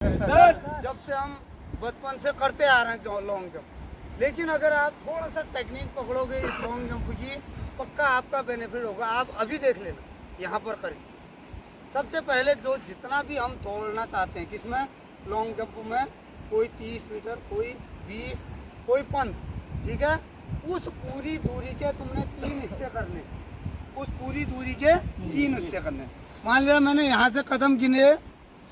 Sir जब से हम बचपन से करते आ रहे हैं लॉन्ग जंप, लेकिन अगर आप थोड़ा सा टेक्निक पकड़ोगे इस लॉन्ग जंप की, पक्का आपका बेनिफिट होगा। आप अभी देख लेना यहाँ पर करके। सबसे पहले जो जितना भी हम दौड़ना चाहते हैं, किसमें, लॉन्ग जंप में, कोई 30 मीटर, कोई 20, कोई 5, ठीक है, उस पूरी दूरी के तुमने 3 हिस्से करने। उस पूरी दूरी के 3 हिस्से करने। मान लिया मैंने यहाँ से कदम गिने,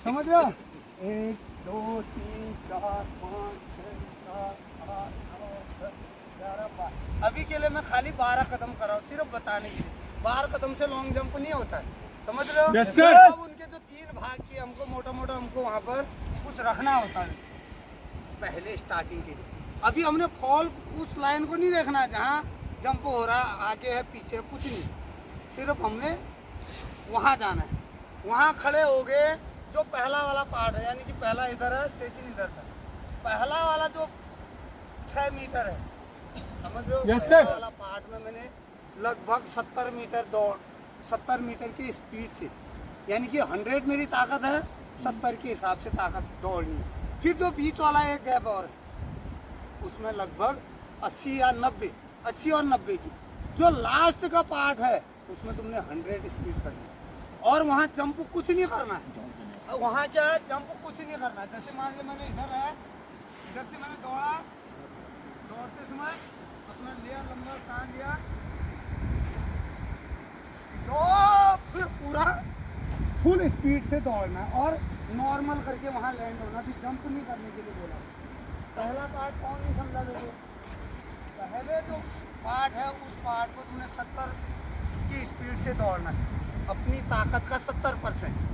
समझ रहे हो, 1 2 3 4 5 6 7 8 9 10 11 12। अभी के लिए मैं खाली 12 कदम कर रहा हूँ, सिर्फ बताने के लिए। 12 कदम से लॉन्ग जंप नहीं होता है, समझ रहे हो। yes, sir. अब उनके जो 3 भाग किए, हमको मोटा मोटा हमको वहाँ पर कुछ रखना होता है पहले स्टार्टिंग के लिए। अभी हमने फॉल उस लाइन को नहीं देखना है जहाँ जंप हो रहा है, आगे है पीछे है, कुछ नहीं, सिर्फ हमने वहाँ जाना है। वहाँ खड़े हो गए, जो पहला वाला पार्ट है, यानी कि पहला इधर है, सेकंड इधर है। पहला वाला जो 6 मीटर है, समझ रहे हो, yes, पहला वाला पार्ट में मैंने लगभग 70 मीटर दौड़, 70 मीटर की स्पीड से, यानी कि 100 मेरी ताकत है, 70 के हिसाब से ताकत दौड़नी है। फिर जो बीच वाला एक गैप और उसमें लगभग 80 या 90, 80 और 90 की जो लास्ट का पार्ट है, उसमें तुमने 100 स्पीड करनी है। और वहाँ जंप कुछ नहीं करना है। वहाँ क्या है, जंप कुछ नहीं करना है। जैसे मान लिया मैंने इधर है, इधर से मैंने दौड़ा, दौड़ते समय अपना लिया, लंबा सांस लिया, तो फिर पूरा फुल स्पीड से दौड़ना है और नॉर्मल करके वहाँ लैंड होना। फिर जंप नहीं करने के लिए बोला। पहला पार्ट कौन नहीं समझा देखो, पहले जो पार्ट है उस पार्ट को तुमने 70 की स्पीड से दौड़ना है, अपनी ताकत का 70%।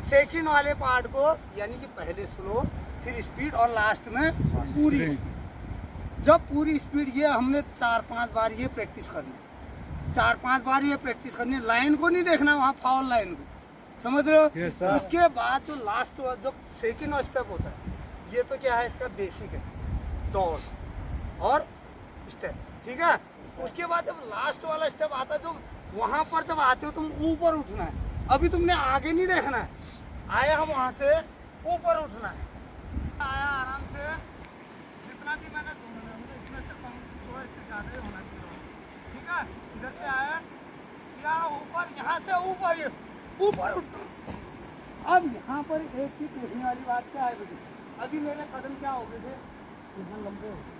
सेकंड वाले पार्ट को, यानी कि पहले स्लो, फिर स्पीड, और लास्ट में पूरी स्पीड। जब पूरी स्पीड, ये हमने 4-5 बार ये प्रैक्टिस करनी है, 4-5 बार ये प्रैक्टिस करनी है। लाइन को नहीं देखना, वहाँ फाउल लाइन को, समझ रहे हो। yes, उसके बाद जो लास्ट जो सेकंड स्टेप होता है, ये तो क्या है, इसका बेसिक है, दौड़ और स्टेप, ठीक है। उसके बाद जब लास्ट वाला स्टेप आता है, जो वहाँ पर जब आते हो तुम ऊपर उठना है। अभी तुमने आगे नहीं देखना है, आया हम वहाँ से ऊपर उठना है। आया आराम से, जितना भी मैंने इसमें से कम, थोड़ा से ज़्यादा ही होना चाहिए, ठीक है। इधर से आया, या ऊपर, यहाँ से ऊपर ऊपर उठना। अब यहाँ पर एक चीज देखने वाली बात क्या है, अभी मेरे कदम क्या हो गए थे, यहाँ लंबे हो गए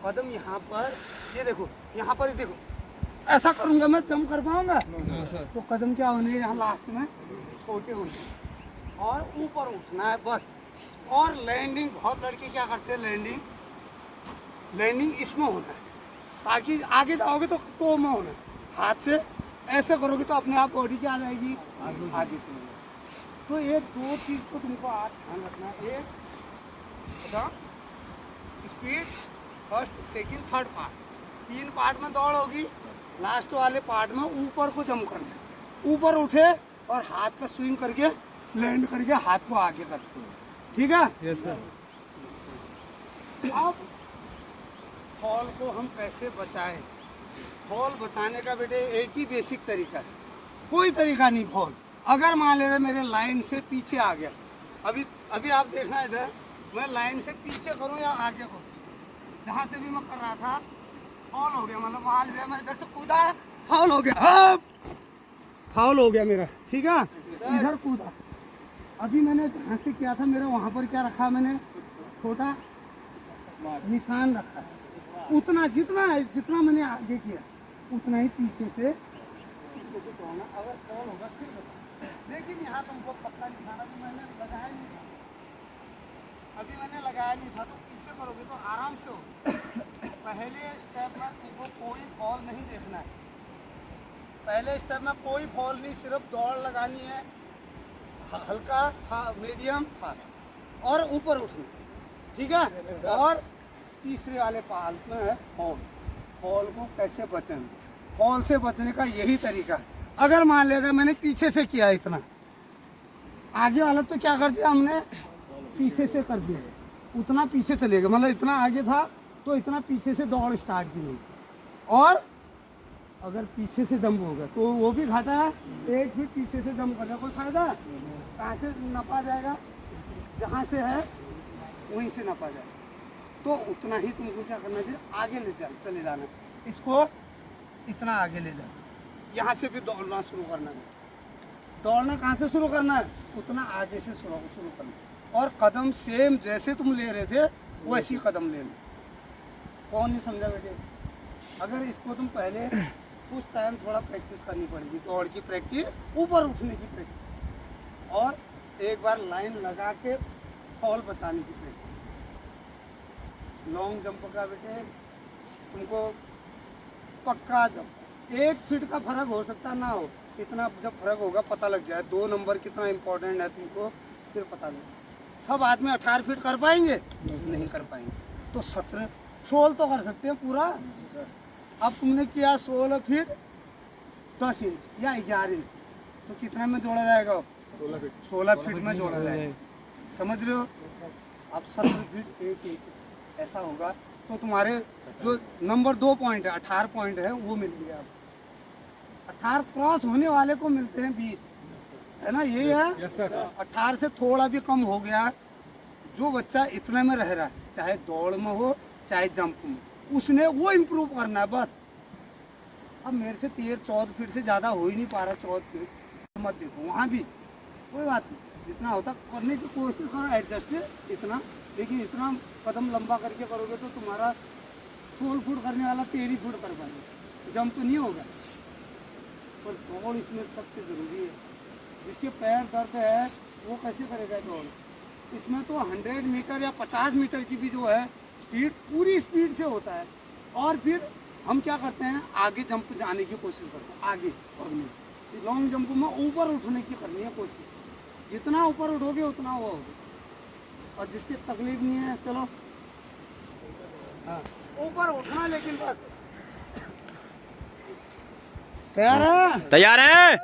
कदम। यहाँ पर ये देखो, यहाँ पर देखो, ऐसा करूंगा मैं, जंप कर पाऊंगा, तो कदम क्या होने, यहाँ लास्ट में छोटे होंगे और ऊपर उठना है बस। और लैंडिंग, बहुत लड़के क्या करते हैं, लैंडिंग इसमें होना है, ताकि आगे जाओगे तो टो में होना है। हाथ से ऐसे करोगे तो अपने आप बॉडी क्या आ जाएगी, आगे से। तो ये 2 चीज को तुमको आज ध्यान रखना है। एक speed, first second third part, 3 part में दौड़ होगी। लास्ट वाले पार्ट में ऊपर को जंप करना है, ऊपर उठे और हाथ का स्विंग करके लैंड करके हाथ को आगे करते हैं, ठीक है। yes, sir. अब फॉल को हम कैसे बचाएं? फॉल बचाने का बेटे एक ही बेसिक तरीका है, कोई तरीका नहीं। फॉल अगर मान ले मेरे लाइन से पीछे आ गया, अभी आप देखना इधर, मैं लाइन से पीछे करूं या आगे करूं, जहां से भी मैं कर रहा था फॉल हो गया, मतलब मान लिया मैं इधर से कूदा, फाउल हो गया, फाउल हो गया मेरा, ठीक है। इधर कूदा, अभी मैंने जहाँ से किया था, मेरा वहाँ पर क्या रखा, मैंने छोटा निशान रखा, उतना जितना मैंने आगे किया उतना ही पीछे से दौड़ना। अगर फॉल होगा फिर बता, लेकिन यहाँ तुमको पक्का निशाना तो मैंने लगाया नहीं था, अभी मैंने लगाया नहीं था, तो पीछे करोगे तो आराम से हो। पहले स्टेप में तुमको कोई फॉल नहीं देखना है, पहले स्टेप में कोई फॉल नहीं, सिर्फ दौड़ लगानी है, हल्का, मीडियम, फास्ट, और ऊपर उठना, ठीक है। और तीसरे वाले पार्ट में है फॉल। फॉल को कैसे बचें, फॉल से बचने का यही तरीका है। अगर मान लेगा मैंने पीछे से किया इतना, आगे वाला तो क्या कर दिया हमने, पीछे से कर दिया, उतना पीछे चले गए, मतलब इतना आगे था तो इतना पीछे से दौड़ स्टार्ट की नहीं। और अगर पीछे से जंप होगा तो वो भी घाटा है, 1 फीट पीछे से जंप करना कोई फायदा, कहाँ से नपा जाएगा, जहाँ से है वहीं से नापा जाए, तो उतना ही तुमको क्या करना चाहिए, आगे ले चले जाना, इसको इतना आगे ले जाना। यहाँ से भी दौड़ना शुरू करना है। दौड़ना कहाँ से शुरू करना है, उतना आगे से शुरू करना, और कदम सेम जैसे तुम ले रहे थे वैसी कदम लेना। कौन नहीं समझा बेटे? अगर इसको तुम पहले कुछ टाइम थोड़ा प्रैक्टिस करनी पड़ेगी, दौड़ की प्रैक्टिस, ऊपर उठने की प्रैक्टिस, और एक बार लाइन लगा के फॉल बचाने की प्रैक्टिस। लॉन्ग जंप का बेटे तुमको पक्का जंप 1 फीट का फर्क हो सकता ना हो, इतना जब फर्क होगा पता लग जाए 2 नंबर कितना इम्पोर्टेंट है तुमको, फिर पता लगे। सब आदमी 18 फीट कर पाएंगे? नहीं कर पाएंगे। तो 17 16 तो कर सकते हैं पूरा। अब तुमने किया 16 फीट 10 इंच या 11 इंच, तो कितने में जोड़ा जाएगा? 16 फीट में जोड़ा जाएगा। समझ रहे हो? अब 17 फीट 1 इंच ऐसा होगा, तो तुम्हारे जो नंबर 2 पॉइंट है, 18 पॉइंट है, वो मिल गया। 18 क्रॉस होने वाले को मिलते हैं 20, है ना? यही है। 18 से थोड़ा भी कम हो गया, जो बच्चा इतने में रह रहा है, चाहे दौड़ में हो चाहे जंप में, उसने वो इम्प्रूव करना है बस। अब मेरे से 13-14 फीट से ज़्यादा हो ही नहीं पा रहा, 14 फीट मत देखो, वहाँ भी कोई बात नहीं, जितना होता करने की कोशिश करो, एडजस्ट इतना। लेकिन इतना कदम लंबा करके करोगे तो तुम्हारा 16 फुट करने वाला 13 फुट कर पाएगा, जंप नहीं होगा। पर दौड़ इसमें सबसे ज़रूरी है। जिसके पैर दर्द है वो कैसे करेगा दौड़? इसमें तो 100 मीटर या 50 मीटर की भी जो है स्पीड, पूरी स्पीड से होता है। और फिर हम क्या करते हैं, आगे जंप जाने की कोशिश करते हैं, आगे भागने। लॉन्ग जंप में ऊपर उठने की करनी है कोशिश, जितना ऊपर उठोगे उतना वो होगा। और जिसकी तकलीफ नहीं है, चलो हाँ ऊपर उठना, लेकिन बस तैयार है? तैयार है।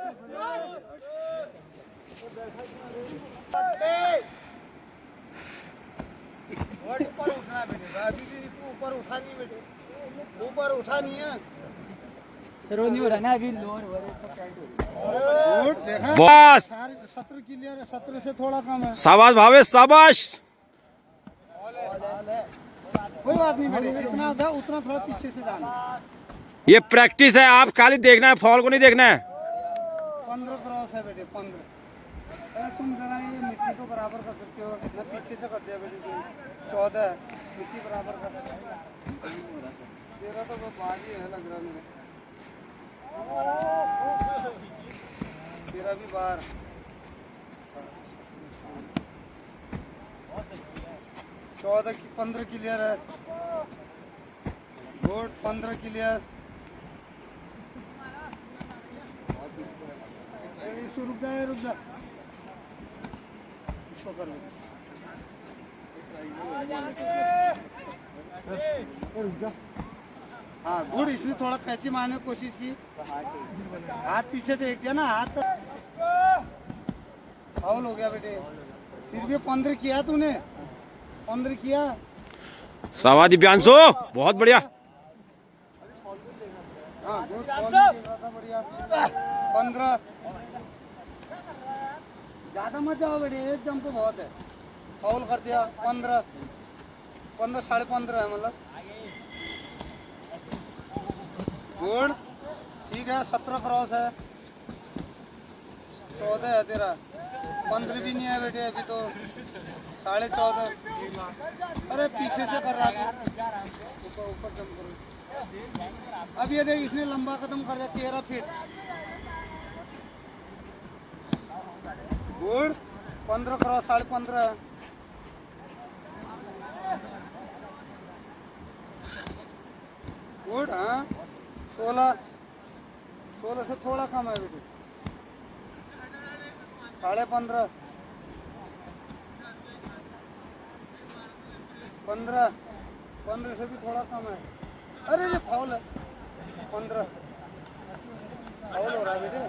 ऊपर उठना बेटे, अभी भी तू ऊपर उठा नहीं बेटे, ऊपर उठा नहीं है। नहीं हो रहा ना अभी, लोअर हो रहा है, सब टाइट हो रहा है। गुड, देखा? बस 17 क्लियर है, 17 से थोड़ा कम है। शाबाश भावेश, शाबाश। कोई बात नहीं बेटे, जितना था उतना थोड़ा पीछे से जाना। ये प्रैक्टिस है, आप खाली देखना है, फॉल को नहीं देखना है। 15 क्रॉस है बेटे, 15। तुम जरा ये मिट्टी को बराबर कर सकते हो ना, पीछे से कर दिया बेटे। तुम 14 है, मिट्टी बराबर कर। तेरा तो बाजी है लग रहा मेरे, तेरा भी बाहर। 14 15 क्लियर है। Good, 15 clear. रुक जा, रुक जा, इसको कर। हाँ गुड, इसने थोड़ा कैची मारने की कोशिश की, हाथ पीछे टेक दिया ना, हाथ फाउल हो गया बेटे। फिर भी 15 किया तूने, 15 किया। शाबाश दिव्यांशु, बहुत बढ़िया। हाँ गुड, बढ़िया। 15, ज्यादा मत जाओ बेटे, एक जंप तो बहुत है, फाउल कर दिया। 15, 15.5 है मतलब। गुड, ठीक है। 17 क्रॉस है, 14 है तेरा, 15 भी नहीं है बेटे अभी तो, 14.5। अरे पीछे से कर रहा है, ऊपर ऊपर जंप करो। अब ये देख, इसने लंबा कदम कर दिया, 13 फीट। गुड, 15 क्रॉस, 15.5 है। गुड, हाँ 16 से थोड़ा कम है बेटे, 15.5। 15 से भी थोड़ा कम है। अरे ये फाउल है, 15 फाउल हो रहा है बेटे।